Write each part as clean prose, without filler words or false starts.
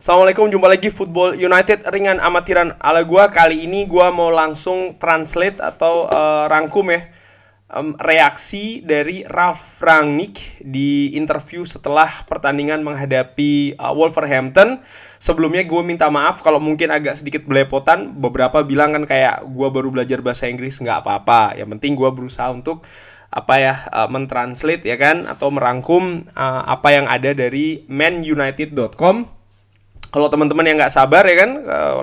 Assalamualaikum, jumpa lagi Football United ringan amatiran ala gua. Kali ini gua mau langsung translate atau rangkum ya reaksi dari Ralf Rangnick di interview setelah pertandingan menghadapi Wolverhampton. Sebelumnya gue minta maaf kalau mungkin agak sedikit belepotan. Beberapa bilang kan kayak gue baru belajar bahasa Inggris, nggak apa-apa. Yang penting gue berusaha untuk mentranslate ya kan, atau merangkum apa yang ada dari manunited.com. Kalau teman-teman yang nggak sabar ya kan,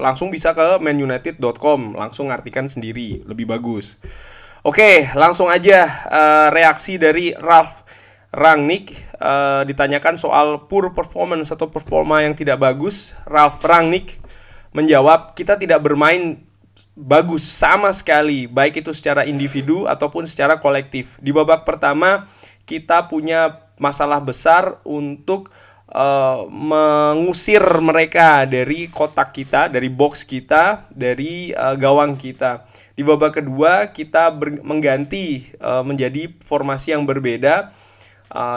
langsung bisa ke manunited.com, langsung artikan sendiri, lebih bagus. Oke, langsung aja reaksi dari Ralf Rangnick. Ditanyakan soal poor performance atau performa yang tidak bagus. Ralf Rangnick menjawab, kita tidak bermain bagus sama sekali, baik itu secara individu ataupun secara kolektif. Di babak pertama kita punya masalah besar untuk mengusir mereka dari kotak kita, dari box kita, dari gawang kita. Di babak kedua kita mengganti menjadi formasi yang berbeda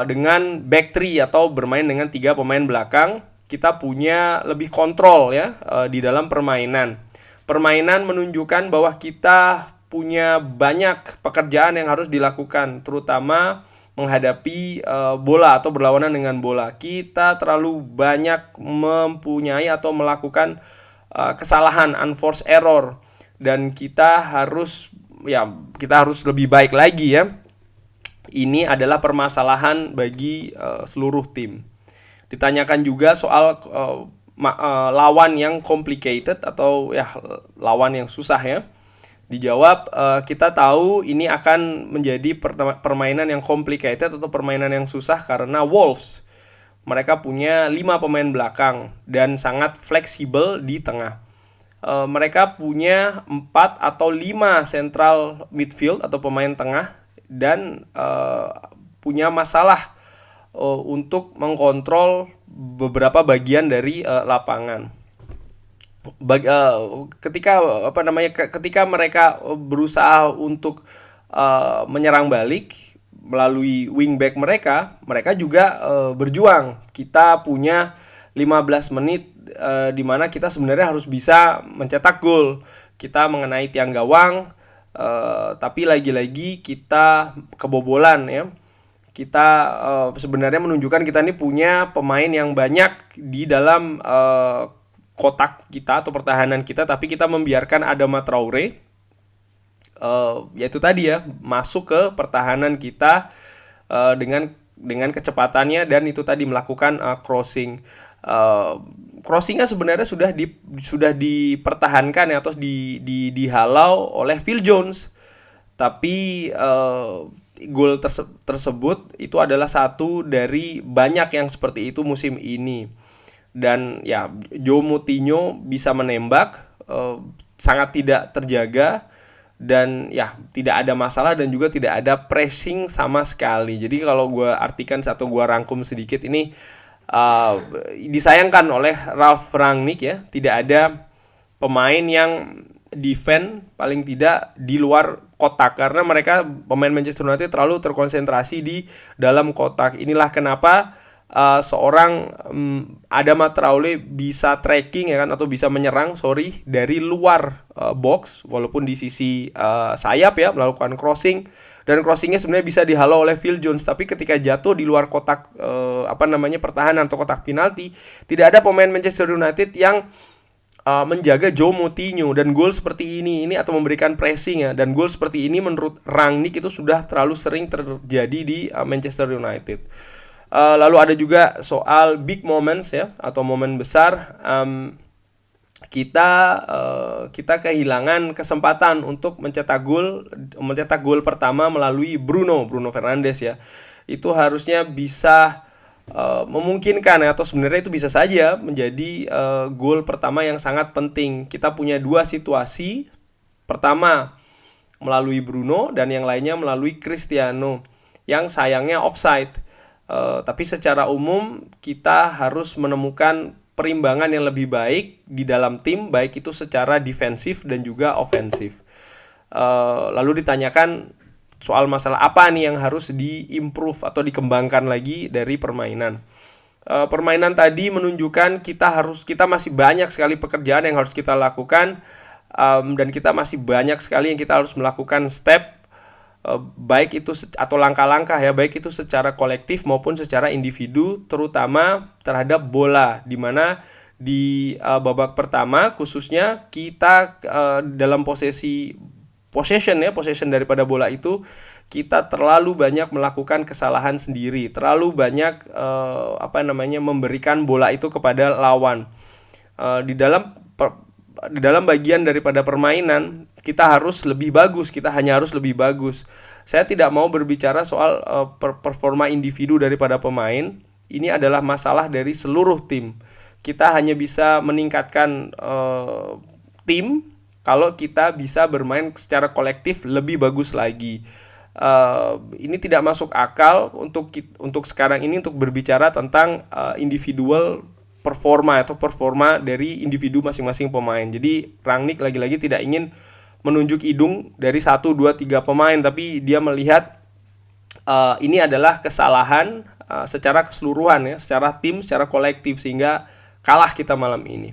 dengan back three atau bermain dengan 3 pemain belakang. Kita punya lebih kontrol ya di dalam permainan. Permainan menunjukkan bahwa kita punya banyak pekerjaan yang harus dilakukan, terutama menghadapi bola atau berlawanan dengan bola. Kita terlalu banyak mempunyai atau melakukan kesalahan, unforced error, dan kita harus lebih baik lagi ya. Ini adalah permasalahan bagi seluruh tim. Ditanyakan juga soal lawan yang complicated atau ya lawan yang susah ya. Dijawab, kita tahu ini akan menjadi permainan yang complicated atau permainan yang susah karena Wolves, mereka punya 5 pemain belakang dan sangat fleksibel di tengah. Mereka punya 4 atau 5 central midfield atau pemain tengah dan punya masalah untuk mengkontrol beberapa bagian dari lapangan. Ketika mereka berusaha untuk menyerang balik melalui wingback mereka juga berjuang. Kita punya 15 menit di mana kita sebenarnya harus bisa mencetak gol. Kita mengenai tiang gawang, tapi lagi-lagi kita kebobolan ya. Kita sebenarnya menunjukkan kita ini punya pemain yang banyak di dalam kotak kita atau pertahanan kita, tapi kita membiarkan Adama Traore yaitu tadi ya masuk ke pertahanan kita dengan kecepatannya, dan itu tadi melakukan crossing. Crossingnya sebenarnya sudah dipertahankan ya, atau dihalau oleh Phil Jones, tapi gol tersebut itu adalah satu dari banyak yang seperti itu musim ini. Dan ya Joe Moutinho bisa menembak sangat tidak terjaga, dan ya tidak ada masalah dan juga tidak ada pressing sama sekali. Jadi kalau gue artikan atau gue rangkum sedikit ini, disayangkan oleh Ralf Rangnick ya, tidak ada pemain yang defend paling tidak di luar kotak, karena mereka pemain Manchester United terlalu terkonsentrasi di dalam kotak. Inilah kenapa seorang Adama Traore bisa tracking ya kan, atau bisa menyerang dari luar box walaupun di sisi sayap ya, melakukan crossing, dan crossingnya sebenarnya bisa dihalau oleh Phil Jones, tapi ketika jatuh di luar kotak pertahanan atau kotak penalti, tidak ada pemain Manchester United yang menjaga Joe Moutinho. Dan gol seperti ini atau memberikan pressing ya, dan gol seperti ini menurut Rangnick itu sudah terlalu sering terjadi di Manchester United. Lalu ada juga soal big moments ya, atau momen besar. Kita kehilangan kesempatan untuk mencetak gol pertama melalui Bruno Fernandes ya. Itu harusnya bisa memungkinkan ya, atau sebenarnya itu bisa saja menjadi gol pertama yang sangat penting. Kita punya 2 situasi, pertama melalui Bruno dan yang lainnya melalui Cristiano, yang sayangnya offside. Tapi secara umum kita harus menemukan perimbangan yang lebih baik di dalam tim, baik itu secara defensif dan juga ofensif. Lalu ditanyakan soal masalah apa nih yang harus diimprove atau dikembangkan lagi dari permainan. Permainan tadi menunjukkan kita masih banyak sekali pekerjaan yang harus kita lakukan, dan kita masih banyak sekali yang kita harus melakukan step, baik itu atau langkah-langkah ya, baik itu secara kolektif maupun secara individu, terutama terhadap bola, di mana di babak pertama khususnya kita dalam possession daripada bola itu kita terlalu banyak melakukan kesalahan sendiri, terlalu banyak memberikan bola itu kepada lawan. Di dalam bagian daripada permainan kita harus lebih bagus, kita hanya harus lebih bagus. Saya tidak mau berbicara soal performa individu daripada pemain. Ini adalah masalah dari seluruh tim. Kita hanya bisa meningkatkan tim kalau kita bisa bermain secara kolektif lebih bagus lagi. Ini tidak masuk akal untuk sekarang ini untuk berbicara tentang individual performa atau performa dari individu masing-masing pemain. Jadi Rangnick lagi-lagi tidak ingin menunjuk hidung dari 1, 2, 3 pemain, tapi dia melihat ini adalah kesalahan secara keseluruhan ya, secara tim, secara kolektif, sehingga kalah kita malam ini.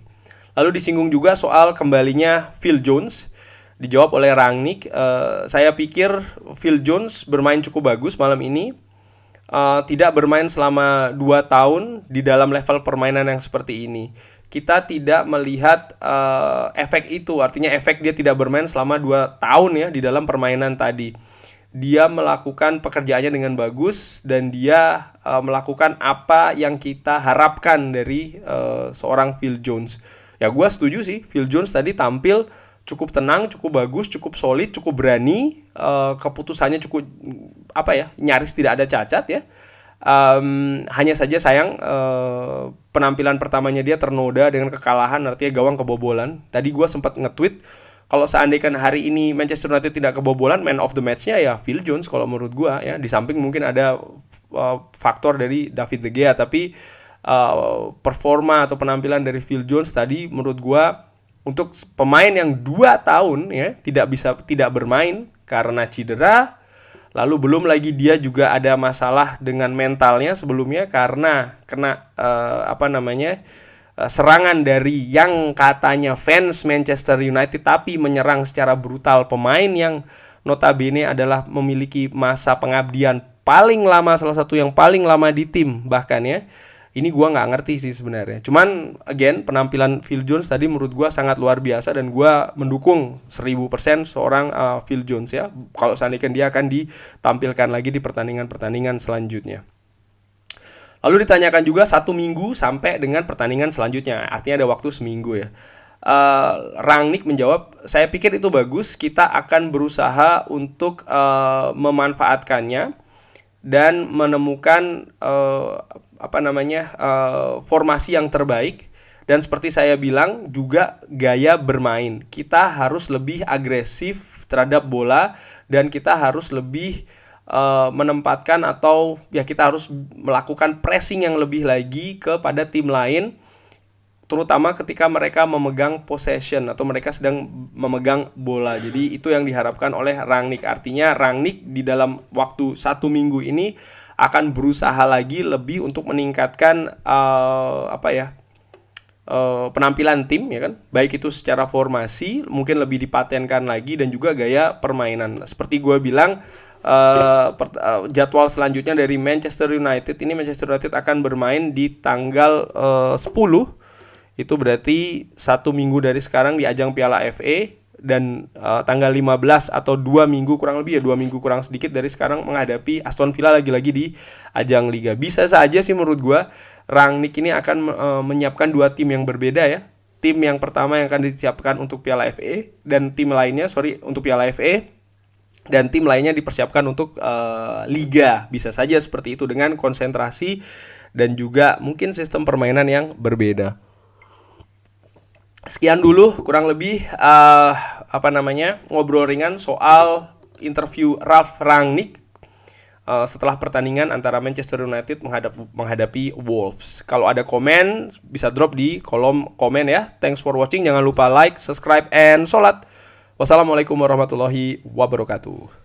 Lalu disinggung juga soal kembalinya Phil Jones. Dijawab oleh Rangnick, saya pikir Phil Jones bermain cukup bagus malam ini. Tidak bermain selama 2 tahun di dalam level permainan yang seperti ini. Kita tidak melihat efek itu, artinya efek dia tidak bermain selama 2 tahun ya di dalam permainan tadi. Dia melakukan pekerjaannya dengan bagus dan dia melakukan apa yang kita harapkan dari seorang Phil Jones. Ya gue setuju sih, Phil Jones tadi tampil cukup tenang, cukup bagus, cukup solid, cukup berani, keputusannya cukup nyaris tidak ada cacat ya. Hanya saja sayang penampilan pertamanya dia ternoda dengan kekalahan, artinya gawang kebobolan. Tadi gue sempat nge-tweet kalau seandainya hari ini Manchester United tidak kebobolan, man of the match-nya ya Phil Jones kalau menurut gue ya. Di samping mungkin ada faktor dari David De Gea, tapi performa atau penampilan dari Phil Jones tadi menurut gue untuk pemain yang 2 tahun ya tidak bermain karena cedera, lalu belum lagi dia juga ada masalah dengan mentalnya sebelumnya karena kena serangan dari yang katanya fans Manchester United tapi menyerang secara brutal pemain yang notabene adalah memiliki masa pengabdian paling lama, salah satu yang paling lama di tim bahkan ya. Ini gue gak ngerti sih sebenarnya. Cuman again penampilan Phil Jones tadi menurut gue sangat luar biasa, dan gue mendukung 1000% seorang Phil Jones ya, kalau seandainya dia akan ditampilkan lagi di pertandingan-pertandingan selanjutnya. Lalu ditanyakan juga 1 minggu sampai dengan pertandingan selanjutnya, artinya ada waktu seminggu ya. Rangnick menjawab, saya pikir itu bagus, kita akan berusaha untuk memanfaatkannya dan menemukan formasi yang terbaik. Dan seperti saya bilang juga gaya bermain, kita harus lebih agresif terhadap bola dan kita harus lebih menempatkan atau ya kita harus melakukan pressing yang lebih lagi kepada tim lain, terutama ketika mereka memegang possession atau mereka sedang memegang bola. Jadi itu yang diharapkan oleh Rangnick. Artinya Rangnick di dalam waktu 1 minggu ini akan berusaha lagi lebih untuk meningkatkan penampilan tim ya kan, baik itu secara formasi mungkin lebih dipatenkan lagi dan juga gaya permainan. Seperti gue bilang, jadwal selanjutnya dari Manchester United akan bermain di tanggal 10. Itu berarti 1 minggu dari sekarang di ajang Piala FA, dan tanggal 15 atau 2 minggu kurang lebih ya, 2 minggu kurang sedikit dari sekarang menghadapi Aston Villa lagi-lagi di ajang Liga. Bisa saja sih menurut gua Rangnick ini akan menyiapkan 2 tim yang berbeda ya. Tim yang pertama yang akan disiapkan untuk Piala FA dan tim lainnya untuk Piala FA, dan tim lainnya dipersiapkan untuk Liga. Bisa saja seperti itu dengan konsentrasi dan juga mungkin sistem permainan yang berbeda. Sekian dulu kurang lebih ngobrol ringan soal interview Ralf Rangnick setelah pertandingan antara Manchester United menghadapi Wolves. Kalau ada komen bisa drop di kolom komen ya. Thanks for watching. Jangan lupa like, subscribe, and sholat. Wassalamualaikum warahmatullahi wabarakatuh.